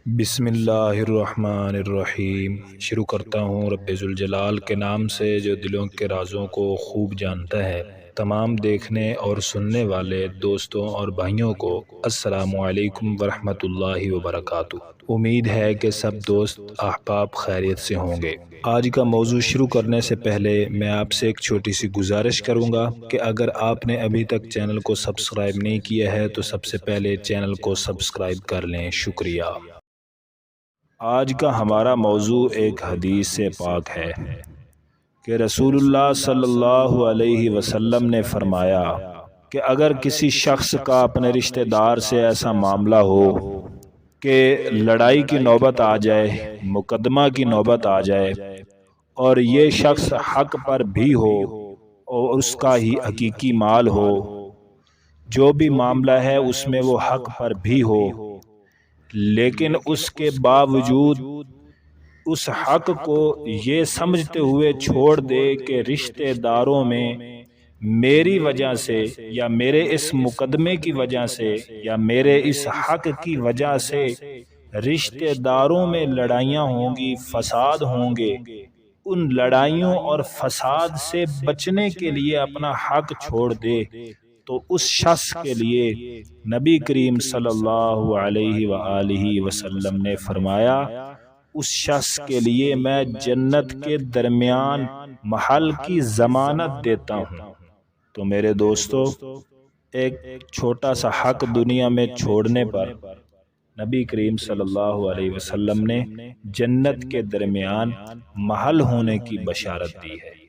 بسم اللہ الرحمن الرحیم۔ شروع کرتا ہوں رب ذوالجلال کے نام سے جو دلوں کے رازوں کو خوب جانتا ہے۔ تمام دیکھنے اور سننے والے دوستوں اور بھائیوں کو السلام علیکم ورحمۃ اللہ وبرکاتہ۔ امید ہے کہ سب دوست احباب خیریت سے ہوں گے۔ آج کا موضوع شروع کرنے سے پہلے میں آپ سے ایک چھوٹی سی گزارش کروں گا کہ اگر آپ نے ابھی تک چینل کو سبسکرائب نہیں کیا ہے تو سب سے پہلے چینل کو سبسکرائب کر لیں۔ شکریہ۔ آج کا ہمارا موضوع ایک حدیث پاک ہے کہ رسول اللہ صلی اللہ علیہ وسلم نے فرمایا کہ اگر کسی شخص کا اپنے رشتہ دار سے ایسا معاملہ ہو کہ لڑائی کی نوبت آ جائے، مقدمہ کی نوبت آ جائے، اور یہ شخص حق پر بھی ہو اور اس کا ہی حقیقی مال ہو، جو بھی معاملہ ہے اس میں وہ حق پر بھی ہو، لیکن اس کے باوجود اس حق کو یہ سمجھتے ہوئے چھوڑ دے کہ رشتہ داروں میں میری وجہ سے یا میرے اس مقدمے کی وجہ سے یا میرے اس حق کی وجہ سے رشتہ داروں میں لڑائیاں ہوں گی، فساد ہوں گے، ان لڑائیوں اور فساد سے بچنے کے لیے اپنا حق چھوڑ دے، تو اس شخص کے لیے نبی کریم صلی اللہ علیہ وآلہ وسلم نے فرمایا، اس شخص کے لیے میں جنت کے درمیان محل کی ضمانت دیتا ہوں۔ تو میرے دوستو، ایک چھوٹا سا حق دنیا میں چھوڑنے پر نبی کریم صلی اللہ علیہ وسلم نے جنت کے درمیان محل ہونے کی بشارت دی ہے۔